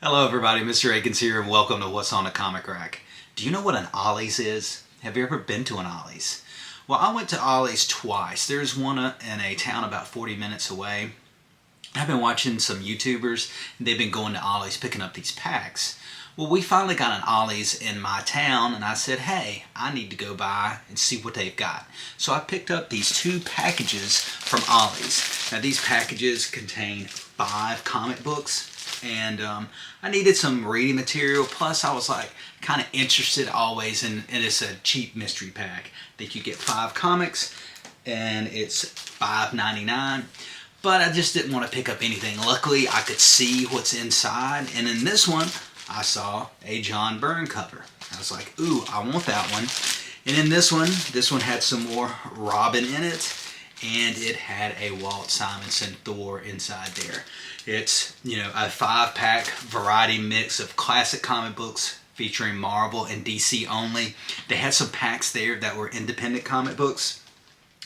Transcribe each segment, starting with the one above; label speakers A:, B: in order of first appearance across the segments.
A: Hello everybody, Mr. Akins here and welcome to What's on the Comic Rack. Do you know what an Ollie's is? Have you ever been to an Ollie's? Well, I went to Ollie's twice. There's one in a town about 40 minutes away. I've been watching some YouTubers and they've been going to Ollie's picking up these packs. Well, we finally got an Ollie's in my town and I said, hey, I need to go by and see what they've got. So I picked up these two packages from Ollie's. Now these packages contain 5 comic books. And I needed some reading material, plus I was like kind of interested always in it's a cheap mystery pack. I think you get 5 comics and it's $5.99, but I just didn't want to pick up anything. Luckily I could see what's inside, and in this one I saw a John Byrne cover. I was like, ooh, I want that one. And in this one had some more Robin in it, and it had a Walt Simonson Thor inside there. It's, a 5-pack variety mix of classic comic books featuring Marvel and DC only. They had some packs there that were independent comic books.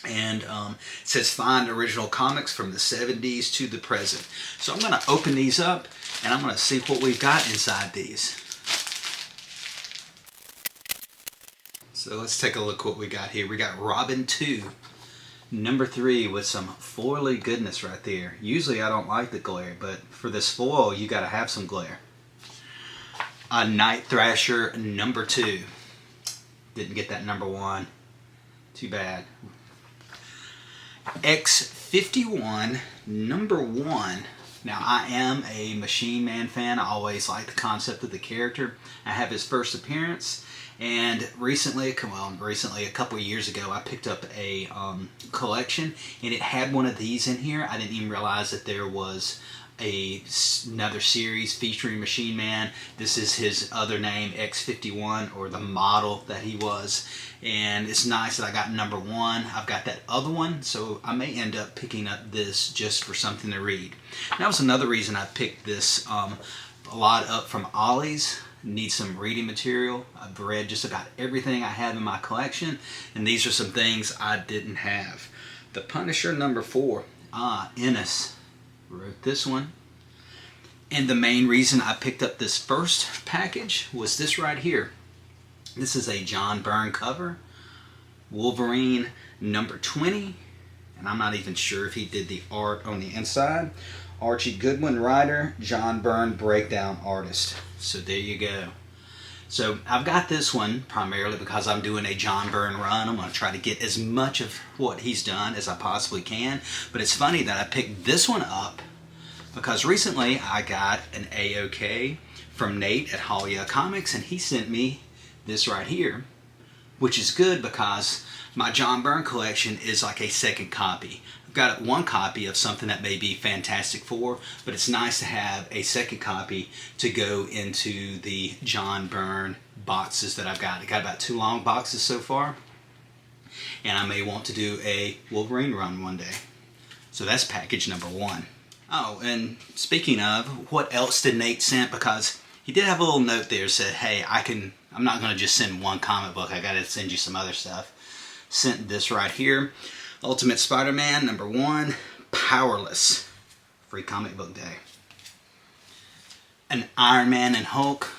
A: And it says find original comics from the 70s to the present. So I'm going to open these up and I'm going to see what we've got inside these. So let's take a look what we got here. We got Robin 2. Number 3 with some foily goodness right there. Usually I don't like the glare, but for this foil you gotta have some glare. A Night Thrasher number 2. Didn't get that number 1. Too bad. X51 number 1. Now I am a Machine Man fan. I always like the concept of the character. I have his first appearance. And recently, a couple of years ago, I picked up a collection, and it had one of these in here. I didn't even realize that there was another series featuring Machine Man. This is his other name, X51, or the model that he was. And it's nice that I got number 1. I've got that other one, so I may end up picking up this just for something to read. That was another reason I picked this a lot up from Ollie's. Need some reading material. I've read just about everything I have in my collection, and these are some things I didn't have. The Punisher number 4. Ennis wrote this one. And the main reason I picked up this first package was this right here. This is a John Byrne cover. Wolverine number 20. And I'm not even sure if he did the art on the inside. Archie Goodwin writer, John Byrne breakdown artist. So there you go. So I've got this one primarily because I'm doing a John Byrne run. I'm going to try to get as much of what he's done as I possibly can. But it's funny that I picked this one up because recently I got an AOK from Nate at Ollie Comics, and he sent me this right here, which is good because my John Byrne collection is like a second copy. I've got one copy of something that may be Fantastic Four, but it's nice to have a second copy to go into the John Byrne boxes that I've got. I got about 2 long boxes so far, and I may want to do a Wolverine run one day. So that's package number 1. Oh, and speaking of, what else did Nate send? Because he did have a little note there that said, hey, I'm not going to just send one comic book. I got to send you some other stuff. Sent this right here. Ultimate Spider-Man number 1. Powerless. Free comic book day. An Iron Man and Hulk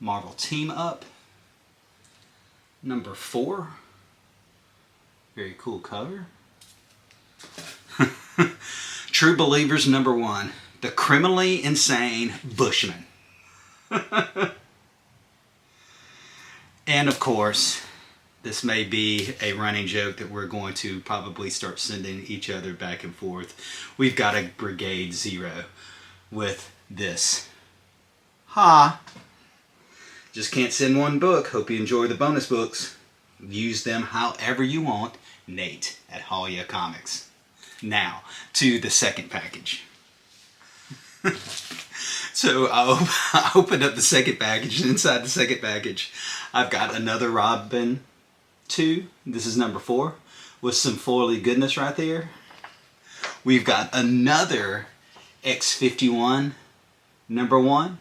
A: Marvel team up. Number 4. Very cool cover. True Believers number 1. The Criminally Insane Bushman. And of course, this may be a running joke that we're going to probably start sending each other back and forth. We've got a Brigade Zero with this. Ha! Just can't send one book. Hope you enjoy the bonus books. Use them however you want. Nate at Ollie Comics. Now, to the second package. So I opened up the second package, and inside the second package, I've got another Robin 2. This is number 4 with some foily goodness right there. We've got another X51 number 1.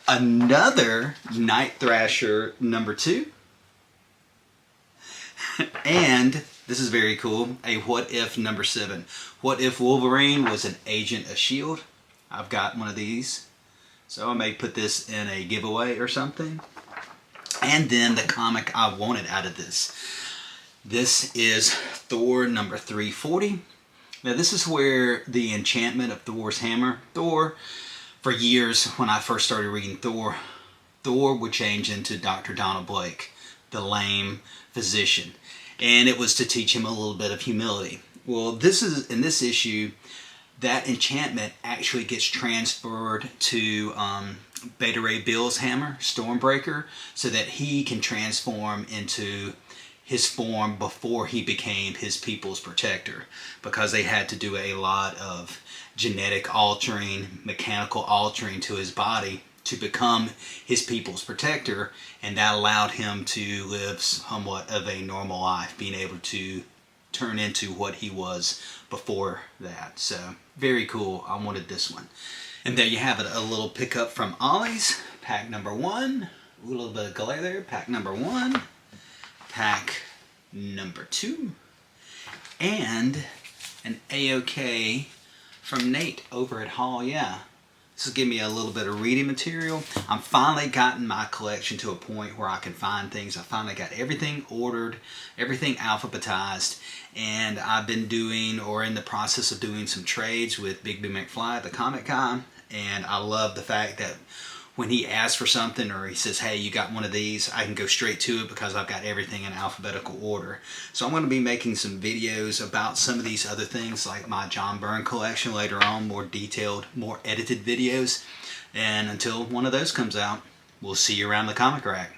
A: Another Night Thrasher number 2. And this is very cool, a What If number 7. What if Wolverine was an agent of S.H.I.E.L.D.? I've got one of these, so I may put this in a giveaway or something. And then the comic I wanted out of this. This is Thor number 340. Now this is where the enchantment of Thor's hammer. Thor, for years when I first started reading Thor would change into Dr. Donald Blake, the lame physician. And it was to teach him a little bit of humility. Well, this is in this issue, that enchantment actually gets transferred to Beta Ray Bill's hammer, Stormbreaker, so that he can transform into his form before he became his people's protector, because they had to do a lot of genetic altering, mechanical altering to his body to become his people's protector, and that allowed him to live somewhat of a normal life, being able to turn into what he was before that. So very cool. I wanted this one. And there you have it, a little pickup from Ollie's, pack number 1. A little bit of glare there, pack number 1. Pack number 2, and an A-OK from Nate over at Haul Yeah. This will give me a little bit of reading material. I'm finally gotten my collection to a point where I can find things. I finally got everything ordered, everything alphabetized, and I've been doing, or in the process of doing, some trades with Big B McFly, the comic guy, and I love the fact that when he asks for something, or he says, hey, you got one of these, I can go straight to it because I've got everything in alphabetical order. So I'm going to be making some videos about some of these other things, like my John Byrne collection later on, more detailed, more edited videos. And until one of those comes out, we'll see you around the comic rack.